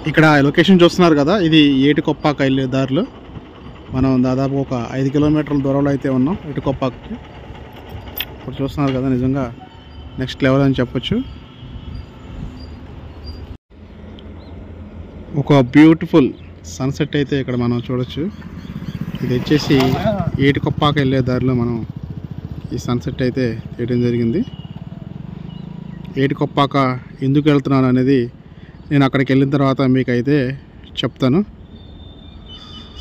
ఇక్కడ లొకేషన్ చూస్తున్నారు కదా, ఇది ఏటికొప్పాక వెళ్ళే దారిలో మనం దాదాపు ఒక 5 కిలోమీటర్ల దూరంలో అయితే ఉన్నాం ఏటికొప్పాకకి. ఇప్పుడు చూస్తున్నారు కదా, నిజంగా నెక్స్ట్ లెవెల్ అని చెప్పొచ్చు. ఒక బ్యూటిఫుల్ సన్సెట్ అయితే ఇక్కడ మనం చూడొచ్చు. ఇది వచ్చేసి ఏటికొప్పాక వెళ్ళే దారిలో మనం ఈ సన్సెట్ అయితే చేయడం జరిగింది. ఏటికొప్పాక ఎందుకు వెళ్తున్నాను అనేది నేను అక్కడికి వెళ్ళిన తర్వాత మీకు అయితే చెప్తాను.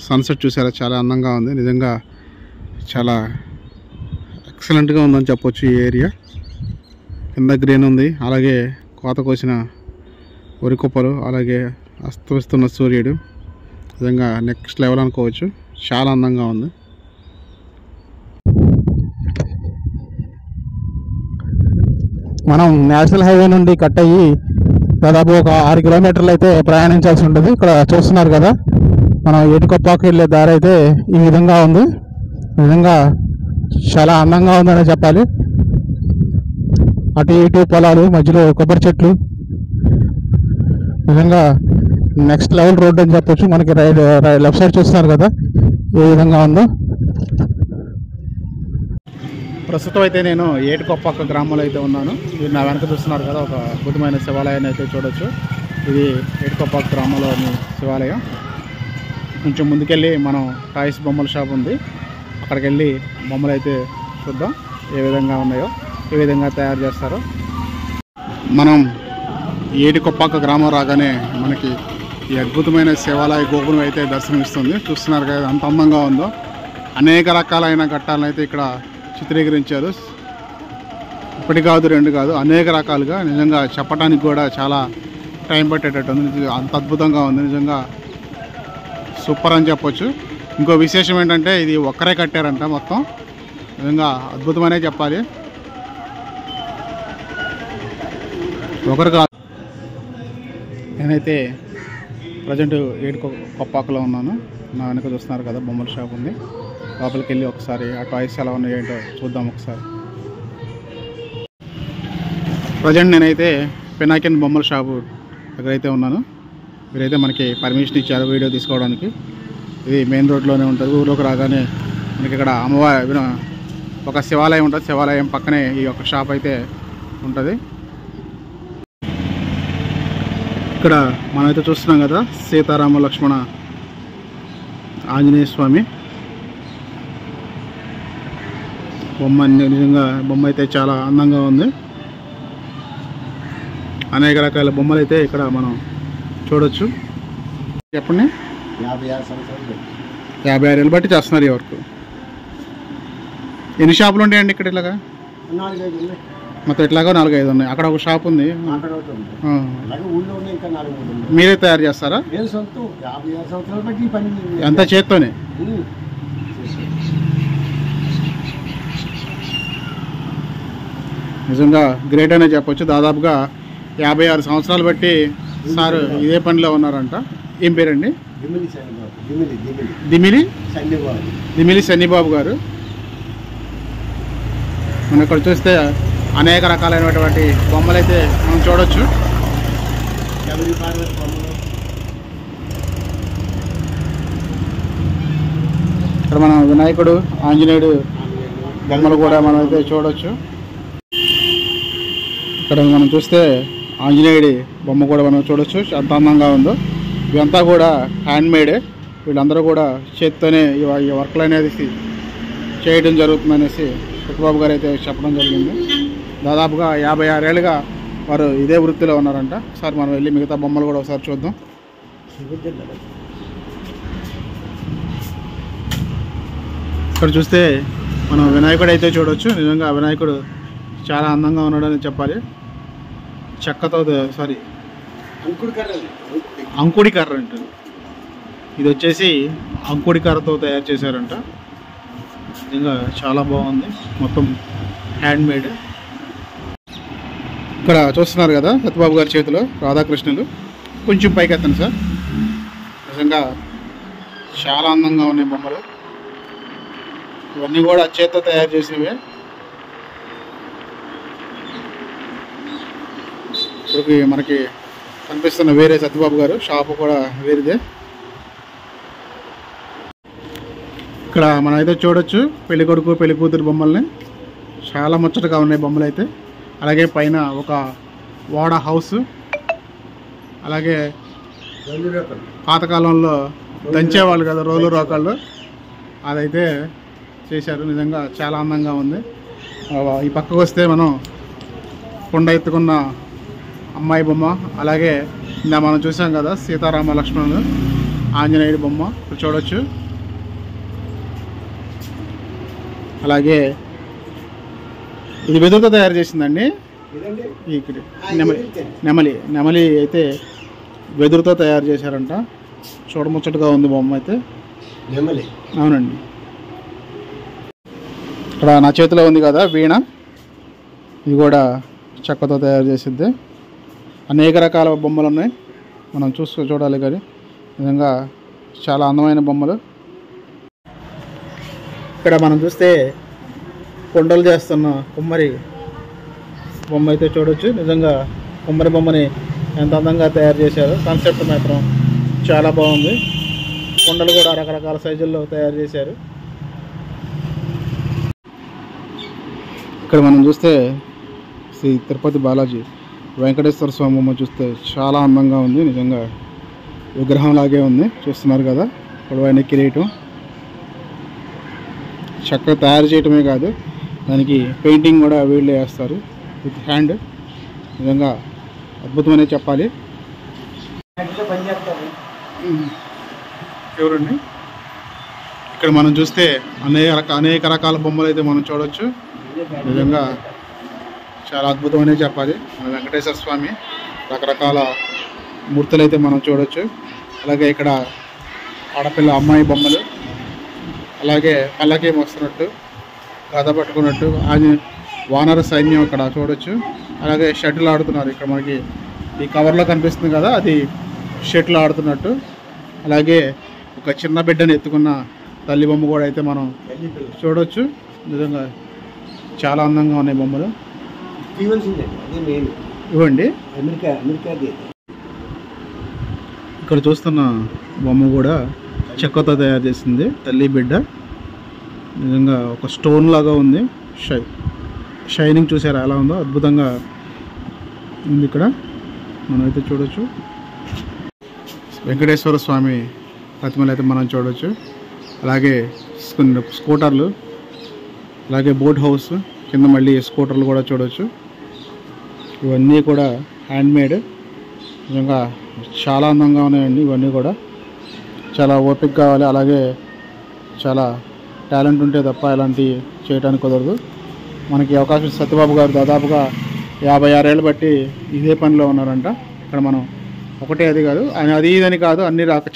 సన్సెట్ చూసారా, చాలా అందంగా ఉంది. నిజంగా చాలా ఎక్సలెంట్గా ఉందని చెప్పొచ్చు. ఈ ఏరియా కింద గ్రీన్ ఉంది, అలాగే కోత కోసిన వరి కుప్పలు, అలాగే అస్తమిస్తున్న సూర్యుడు. నిజంగా నెక్స్ట్ లెవెల్ అనుకోవచ్చు. చాలా అందంగా ఉంది. మనం నేషనల్ హైవే నుండి కట్ అయ్యి దాదాపు ఒక 6 కిలోమీటర్లు అయితే ప్రయాణించాల్సి ఉంటుంది. ఇక్కడ చూస్తున్నారు కదా, మనం ఏటికొప్పాకు వెళ్ళే దారి అయితే ఈ విధంగా ఉంది. నిజంగా చాలా అందంగా ఉందని చెప్పాలి. అటు ఇటు పొలాలు, మధ్యలో కొబ్బరి చెట్లు. నిజంగా నెక్స్ట్ లెవెల్ రోడ్ అని చెప్పొచ్చు. మనకి లెఫ్ట్ సైడ్ చూస్తున్నారు కదా ఏ విధంగా ఉందో. ప్రస్తుతం అయితే నేను ఏటికొప్పాక గ్రామంలో అయితే ఉన్నాను. మీరు నా వెనక చూస్తున్నారు కదా, ఒక అద్భుతమైన శివాలయాన్ని అయితే చూడొచ్చు. ఇది ఏటికొప్పాక గ్రామంలోని శివాలయం. కొంచెం ముందుకెళ్ళి మనం టాయ్స్ బొమ్మల షాప్ ఉంది, అక్కడికి వెళ్ళి బొమ్మలు అయితే చూద్దాం ఏ విధంగా ఉన్నాయో, ఏ విధంగా తయారు చేస్తారో. మనం ఏటికొప్పాక గ్రామం రాగానే మనకి ఈ అద్భుతమైన శివాలయ గోపురం అయితే దర్శనమిస్తుంది. చూస్తున్నారు కదా అంత అందంగా ఉందో. అనేక రకాలైన ఘట్టాలను అయితే ఇక్కడ చిత్రీకరించారు. ఒకటి కాదు, రెండు కాదు, అనేక రకాలుగా. నిజంగా చెప్పడానికి కూడా చాలా టైం పట్టేటట్టు ఉంది. అంత అద్భుతంగా ఉంది. నిజంగా సూపర్ అని చెప్పొచ్చు. ఇంకో విశేషం ఏంటంటే ఇది ఒక్కరే కట్టారంట మొత్తం. నిజంగా అద్భుతమనే చెప్పాలి. ఒకరు కాదు. నేనైతే ప్రజెంట్ ఏటికొప్పాకలో ఉన్నాను. నా వెనక చూస్తున్నారు కదా బొమ్మల షాప్ ఉంది. లోపలికి వెళ్ళి ఒకసారి ఆ టాయ్స్ ఎలా ఉన్నాయో ఏంటో చూద్దాం ఒకసారి. ప్రజెంట్ నేనైతే పినాకిన్ బొమ్మల షాపు దగ్గరైతే ఉన్నాను. మీరైతే మనకి పర్మిషన్ ఇచ్చారు వీడియో తీసుకోవడానికి. ఇది మెయిన్ రోడ్లోనే ఉంటుంది. ఊర్లోకి రాగానే మనకి ఇక్కడ అమ్మవారి ఒక శివాలయం ఉంటుంది. శివాలయం పక్కనే ఈ యొక్క షాప్ అయితే ఉంటుంది. ఇక్కడ మనమైతే చూస్తున్నాం కదా, సీతారామ లక్ష్మణ ఆంజనేయ స్వామి బొమ్మ. నిజంగా బొమ్మ అయితే చాలా అందంగా ఉంది. అనేక రకాల బొమ్మలు అయితే ఇక్కడ మనం చూడొచ్చు. చెప్పండి. 56 ఏళ్ళు బట్టి చేస్తున్నారు ఈ వర్క్. ఎన్ని షాపులు ఉంటాయండి ఇక్కడ? ఇట్లాగా మొత్తం ఇట్లాగా 4-5 ఉన్నాయి. అక్కడ ఒక షాప్ ఉంది. మీరే తయారు చేస్తారా? ఎంత చేత్తోనే? నిజంగా గ్రేట్ అనే చెప్పొచ్చు. దాదాపుగా 56 సంవత్సరాలు బట్టి సార్ ఇదే పనిలో ఉన్నారంట. ఏం పేరండి? దిమిలి శనిబాబు గారు. మనం ఇక్కడ చూస్తే అనేక రకాలైనటువంటి బొమ్మలు అయితే మనం చూడొచ్చు. ఇక్కడ మనం వినాయకుడు, ఆంజనేయుడు బొమ్మలు కూడా మనం అయితే చూడొచ్చు. ఇక్కడ మనం చూస్తే ఆంజనేయుడి బొమ్మ కూడా మనం చూడొచ్చు. ఎంత అందంగా ఉందో. ఇవంతా కూడా హ్యాండ్మేడే. వీళ్ళందరూ కూడా చేత్తోనే ఈ వర్క్లు అనేది చేయడం జరుగుతుందనేసి సత్యబాబు గారు అయితే చెప్పడం జరిగింది. దాదాపుగా 56 ఏళ్ళుగా వారు ఇదే వృత్తిలో ఉన్నారంట. ఒకసారి మనం వెళ్ళి మిగతా బొమ్మలు కూడా ఒకసారి చూద్దాం. ఇక్కడ చూస్తే మనం వినాయకుడు అయితే చూడొచ్చు. నిజంగా వినాయకుడు చాలా అందంగా ఉన్నాడని చెప్పాలి. చెక్కతో అంకుడి కర్ర అంట. ఇది వచ్చేసి అంకుడి కర్రతో తయారు చేశారంట. నిజంగా చాలా బాగుంది. మొత్తం హ్యాండ్మేడ్. ఇక్కడ చూస్తున్నారు కదా సత్యబాబు గారి చేతిలో రాధాకృష్ణులు. కొంచెం పైకి ఎత్తండి సార్. నిజంగా చాలా అందంగా ఉన్నాయి బొమ్మలు. ఇవన్నీ కూడా చేత్తో తయారు చేసినవే. ఇప్పటికి మనకి కనిపిస్తున్న వేరే సత్యబాబు గారు షాపు కూడా వేరేదే. ఇక్కడ మనం అయితే చూడొచ్చు పెళ్లి కొడుకు పెళ్లి కూతురు బొమ్మల్ని. చాలా ముచ్చటగా ఉన్నాయి బొమ్మలు అయితే. అలాగే పైన ఒక వాడ హౌస్, అలాగే పాతకాలంలో దంచేవాళ్ళు కదా రోలు రోకాళ్ళు, అదైతే చేశారు. నిజంగా చాలా అందంగా ఉంది. ఈ పక్కకు వస్తే మనం కొండ ఎత్తుకున్న అమ్మాయి బొమ్మ, అలాగే మనం చూసాం కదా సీతారామ లక్ష్మణుడు ఆంజనేయుడి బొమ్మ ఇప్పుడు చూడొచ్చు. అలాగే ఇది వెదురుతో తయారు చేసిందండి. ఇక్కడ నెమలి అయితే వెదురుతో తయారు చేశారంట. చూడముచ్చటగా ఉంది బొమ్మ అయితే. అవునండి. ఇక్కడ నా చేతిలో ఉంది కదా వీణ, ఇది కూడా చెక్కతో తయారు చేసిద్ది. అనేక రకాల బొమ్మలు ఉన్నాయి, మనం చూడాలి. కానీ నిజంగా చాలా అందమైన బొమ్మలు. ఇక్కడ మనం చూస్తే కొండలు చేస్తున్న కుమ్మరి బొమ్మ అయితే చూడొచ్చు. నిజంగా కుమ్మరి బొమ్మని ఎంత అందంగా తయారు చేశారు. కాన్సెప్ట్ మాత్రం చాలా బాగుంది. కొండలు కూడా రకరకాల సైజుల్లో తయారు చేశారు. ఇక్కడ మనం చూస్తే శ్రీ తిరుపతి బాలాజీ వెంకటేశ్వర స్వామి బొమ్మ చూస్తే చాలా అందంగా ఉంది. నిజంగా విగ్రహం లాగే ఉంది. చూస్తున్నారు కదా పొడవైన కిరీటం. చక్కగా తయారు చేయటమే కాదు, దానికి పెయింటింగ్ కూడా వీళ్ళే వేస్తారు విత్ హ్యాండ్. నిజంగా అద్భుతమనే చెప్పాలి. ఎవరండి ఇక్కడ మనం చూస్తే అనేక రకాల బొమ్మలు అయితే మనం చూడవచ్చు. నిజంగా చాలా అద్భుతమనే చెప్పాలి. మన వెంకటేశ్వర స్వామి రకరకాల మూర్తులు అయితే మనం చూడవచ్చు. అలాగే ఇక్కడ ఆడపిల్ల అమ్మాయి బొమ్మలు, అలాగే పల్లకి మోస్తున్నట్టు కథ పట్టుకున్నట్టు వానర సైన్యం ఇక్కడ చూడొచ్చు. అలాగే షటిల్ ఆడుతున్నారు. ఇక్కడ మనకి ఈ కవర్లో కనిపిస్తుంది కదా, అది షటిల్ ఆడుతున్నట్టు. అలాగే ఒక చిన్న బిడ్డని ఎత్తుకున్న తల్లి బొమ్మ కూడా అయితే మనం చూడవచ్చు. నిజంగా చాలా అందంగా ఉన్నాయి బొమ్మలు. ఇవ్వండి. ఇక్కడ చూస్తున్న బొమ్మ కూడా చెక్కతో తయారు చేసింది, తల్లి బిడ్డ. నిజంగా ఒక స్టోన్ లాగా ఉంది. షైనింగ్ చూసారా ఎలా ఉందో, అద్భుతంగా ఉంది. ఇక్కడ మనమైతే చూడొచ్చు వెంకటేశ్వర స్వామి ప్రతిమలు అయితే మనం చూడవచ్చు. అలాగే స్కూటర్లు, అలాగే బోట్ హౌస్ కింద మళ్ళీ స్కూటర్లు కూడా చూడవచ్చు. ఇవన్నీ కూడా హ్యాండ్మేడ్. నిజంగా చాలా అందంగా ఉన్నాయండి. ఇవన్నీ కూడా చాలా ఓపిక కావాలి, అలాగే చాలా టాలెంట్ ఉంటే తప్ప ఇలాంటివి చేయడానికి కుదరదు. మనకి అవకాశం సత్యబాబు గారు దాదాపుగా 56 ఏళ్ళు బట్టి ఇదే పనిలో ఉన్నారంట. ఇక్కడ మనం ఒకటే అది కాదు, అది ఇదని కాదు,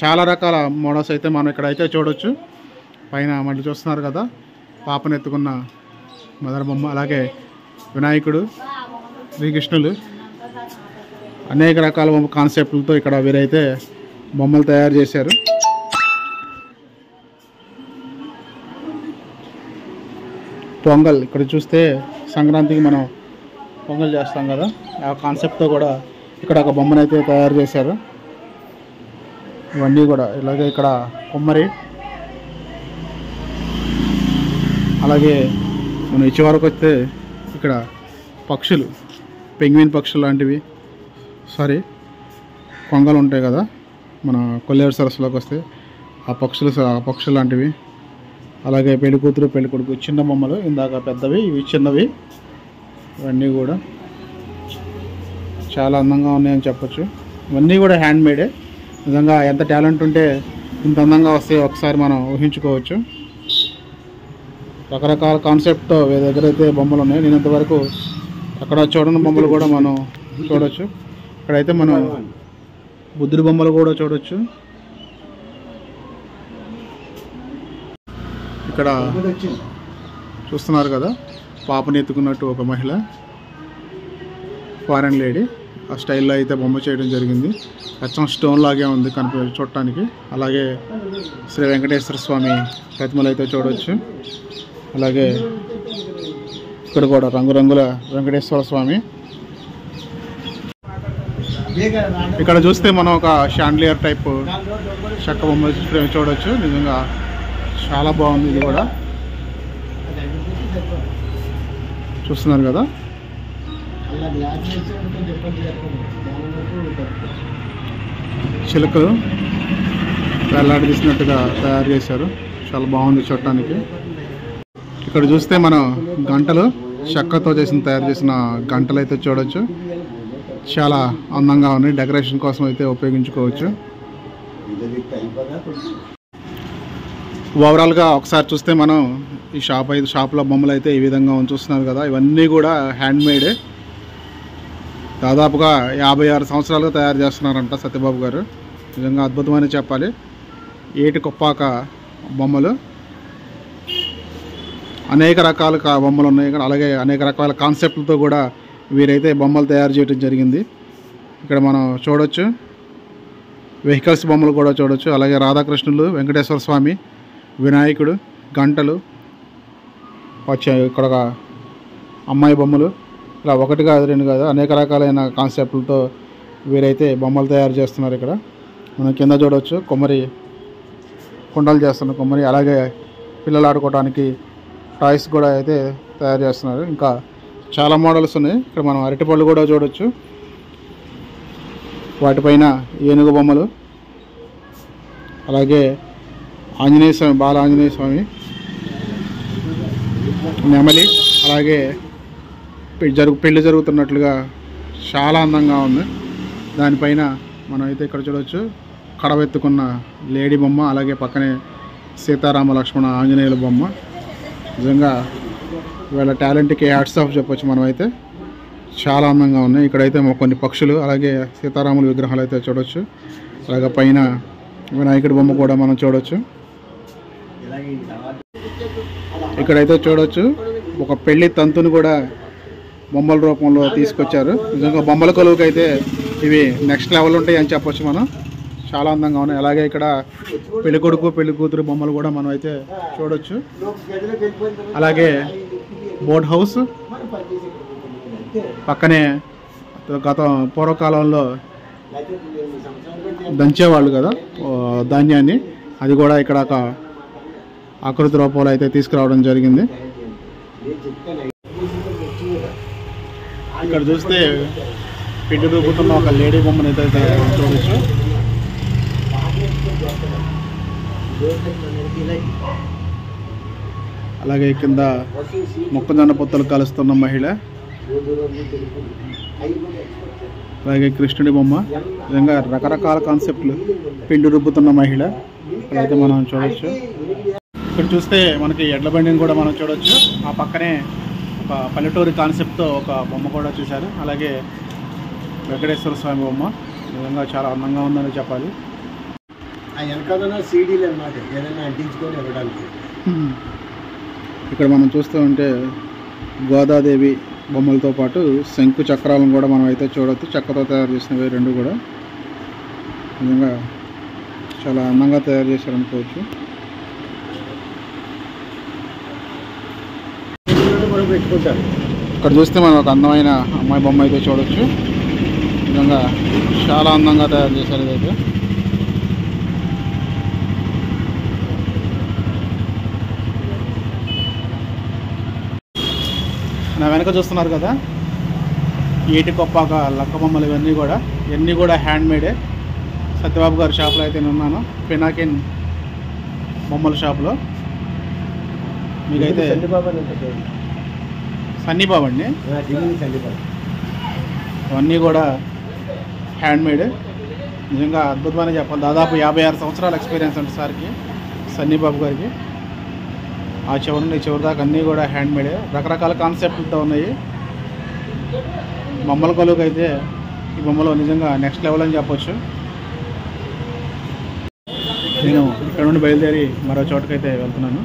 చాలా రకాల మోడల్స్ అయితే మనం ఇక్కడ అయితే చూడవచ్చు. పైన మళ్ళీ చూస్తున్నారు కదా పాపను ఎత్తుకున్న మదర్ బొమ్మ, అలాగే వినాయకుడు, శ్రీకృష్ణులు, అనేక రకాల కాన్సెప్ట్లతో ఇక్కడ వీరైతే బొమ్మలు తయారు చేశారు. పొంగల్ ఇక్కడ చూస్తే సంక్రాంతికి మనం పొంగల్ చేస్తాం కదా, ఆ కాన్సెప్ట్తో కూడా ఇక్కడ ఒక బొమ్మను అయితే తయారు చేశారు. ఇవన్నీ కూడా ఇలాగే ఇక్కడ కుమ్మరి, అలాగే మనం ఇచ్చే వరకు వస్తే ఇక్కడ పక్షులు, పెంగ్విన్ పక్షులు లాంటివి, కొంగలు ఉంటాయి కదా మన కొల్లేరు సరస్సులోకి వస్తే ఆ పక్షులు లాంటివి. అలాగే పెళ్లి కూతురు పెళ్లి కొడుకు చిన్న బొమ్మలు, ఇందాక పెద్దవి, ఇవి చిన్నవి. ఇవన్నీ కూడా చాలా అందంగా ఉన్నాయని చెప్పచ్చు. ఇవన్నీ కూడా హ్యాండ్మేడే. నిజంగా ఎంత టాలెంట్ ఉంటే ఇంత అందంగా వస్తే ఒకసారి మనం ఊహించుకోవచ్చు. రకరకాల కాన్సెప్ట్తో దగ్గర అయితే బొమ్మలు ఉన్నాయి. నేను ఇంతవరకు అక్కడ చూడని బొమ్మలు కూడా మనం చూడవచ్చు. ఇక్కడైతే మనం బుద్ధుడి బొమ్మలు కూడా చూడవచ్చు. ఇక్కడ చూస్తున్నారు కదా పాపని ఎత్తుకున్నట్టు ఒక మహిళ, ఫారెన్ లేడీ, ఆ స్టైల్లో అయితే బొమ్మ చేయడం జరిగింది. అచ్చం స్టోన్ లాగే ఉంది చూడటానికి. అలాగే శ్రీ వెంకటేశ్వర స్వామి ప్రతిమలు అయితే చూడవచ్చు. అలాగే ఇక్కడ కూడా రంగురంగుల వెంకటేశ్వర స్వామి. ఇక్కడ చూస్తే మనం ఒక షాండ్లియర్ టైప్ చెక్క బొమ్మ చూడవచ్చు. నిజంగా చాలా బాగుంది. ఇది కూడా చూస్తున్నారు కదా. చిలుకలు వేలాడదీసినట్టుగా తయారు చేశారు. చాలా బాగుంది చూడటానికి. ఇక్కడ చూస్తే మనం గంటలు చెక్కతో తయారు చేసిన గంటలు అయితే చూడవచ్చు. చాలా అందంగా ఉన్నాయి. డెకరేషన్ కోసం అయితే ఉపయోగించుకోవచ్చు. ఓవరాల్గా ఒకసారి చూస్తే మనం ఈ షాప్లో బొమ్మలు అయితే ఈ విధంగా చూస్తున్నారు కదా. ఇవన్నీ కూడా హ్యాండ్మేడే. దాదాపుగా 56 సంవత్సరాలుగా తయారు చేస్తున్నారంట సత్యబాబు గారు. నిజంగా అద్భుతమని చెప్పాలి. ఏటి కొప్పాక బొమ్మలు, అనేక రకాల బొమ్మలు ఉన్నాయి. అలాగే అనేక రకాల కాన్సెప్ట్లతో కూడా వీరైతే బొమ్మలు తయారు చేయడం జరిగింది. ఇక్కడ మనం చూడొచ్చు వెహికల్స్ బొమ్మలు కూడా చూడొచ్చు. అలాగే రాధాకృష్ణులు, వెంకటేశ్వర స్వామి, వినాయకుడు, గంటలు వచ్చాయి. ఇక్కడ ఒక అమ్మాయి బొమ్మలు, ఇలా ఒకటి కాదు రెండు కాదు అనేక రకాలైన కాన్సెప్ట్లతో వీరైతే బొమ్మలు తయారు చేస్తున్నారు. ఇక్కడ మనం కింద చూడవచ్చు కొమ్మరి కుండలు చేస్తున్నారు కొమ్మరి. అలాగే పిల్లలు ఆడుకోవడానికి టాయ్స్ కూడా అయితే తయారు చేస్తున్నారు. ఇంకా చాలా మోడల్స్ ఉన్నాయి. ఇక్కడ మనం అరటిపళ్ళు కూడా చూడవచ్చు. వాటిపైన ఏనుగు బొమ్మలు, అలాగే ఆంజనేయ స్వామి, బాల ఆంజనేయ స్వామి, నెమలి, అలాగే పెళ్లి జరుగుతున్నట్లుగా చాలా అందంగా ఉంది. దానిపైన మనం అయితే ఇక్కడ చూడవచ్చు కడవెత్తుకున్న లేడీ బొమ్మ, అలాగే పక్కనే సీతారామ లక్ష్మణ ఆంజనేయుల బొమ్మ. నిజంగా వీళ్ళ టాలెంట్కి హ్యాట్స్ ఆఫ్ చెప్పొచ్చు. మనం అయితే చాలా అందంగా ఉన్నాయి. ఇక్కడైతే కొన్ని పక్షులు, అలాగే సీతారాముల విగ్రహాలు అయితే చూడవచ్చు. అలాగే పైన వినాయకుడి బొమ్మ కూడా మనం చూడవచ్చు. ఇక్కడైతే చూడవచ్చు ఒక పెళ్లి తంతుని కూడా బొమ్మల రూపంలో తీసుకొచ్చారు. నిజంగా బొమ్మల కొలువుకి అయితే ఇవి నెక్స్ట్ లెవెల్ ఉంటాయి అని చెప్పొచ్చు మనం. చాలా అందంగా ఉన్నాయి. అలాగే ఇక్కడ పెళ్లి కొడుకు పెళ్లి కూతురు బొమ్మలు కూడా మనం అయితే చూడొచ్చు. అలాగే బోట్ హౌస్ పక్కనే పూర్వకాలంలో దంచేవాళ్ళు కదా ధాన్యాన్ని, అది కూడా ఇక్కడ ఒక ఆకృతి రూపంలో అయితే తీసుకురావడం జరిగింది. ఇక్కడ చూస్తే పిండి రూపుతున్న ఒక లేడీ బొమ్మను అయితే చూడవచ్చు. అలాగే కింద మొక్కజొన్న పొత్తులు కలుస్తున్న మహిళ, అలాగే కృష్ణుడి బొమ్మ. నిజంగా రకరకాల కాన్సెప్ట్లు పిండి రుబ్బుతున్న మహిళ అయితే మనం చూడవచ్చు. ఇక్కడ చూస్తే మనకి ఎడ్ల బండిని కూడా మనం చూడవచ్చు. ఆ పక్కనే ఒక పల్లెటూరి కాన్సెప్ట్తో ఒక బొమ్మ కూడా చూశారు. అలాగే వెంకటేశ్వర స్వామి బొమ్మ నిజంగా చాలా అందంగా ఉందని చెప్పాలి. సీడీలు అన్నమాట, ఏదైనా అంటించుకొని ఇవ్వడానికి. ఇక్కడ మనం చూస్తూ ఉంటే గోదాదేవి బొమ్మలతో పాటు శంకు చక్రాలను కూడా మనం అయితే చూడవచ్చు. చెక్కతో తయారు చేసినవి రెండు కూడా నిజంగా చాలా అందంగా తయారు చేశారనుకోవచ్చు. ఇక్కడ చూస్తే మనం ఒక అందమైన అమ్మాయి బొమ్మ అయితే చూడవచ్చు. నిజంగా చాలా అందంగా తయారు చేశారు. ఇదైతే నా వెనక చూస్తున్నారు కదా ఏటి కొప్పాక లక్క బొమ్మలు, ఇవన్నీ కూడా హ్యాండ్మేడే. సత్యబాబు గారి షాప్లో అయితే నేను ఉన్నాను, పినాకిన్ బొమ్మల షాప్లో. మీకైతే సన్నీబాబు అండి, అవన్నీ కూడా హ్యాండ్మేడ్. నిజంగా అద్భుతమైన చెప్పాలి. దాదాపు 56 సంవత్సరాల ఎక్స్పీరియన్స్ అంటే సార్కి, సన్నీబాబు గారికి. ఆ చివరి నుండి చివరి దాకా అన్నీ కూడా హ్యాండ్మేడే. రకరకాల కాన్సెప్ట్లతో ఉన్నాయి. బొమ్మల కొలువుకి అయితే ఈ బొమ్మలో నిజంగా నెక్స్ట్ లెవెల్ అని చెప్పొచ్చు. నేను ఇక్కడ నుండి బయలుదేరి మరో చోటుకైతే వెళ్తున్నాను.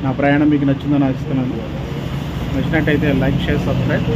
నా ప్రయాణం మీకు నచ్చిందని ఆశిస్తున్నాను. నచ్చినట్టయితే లైక్, షేర్, సబ్స్క్రైబ్.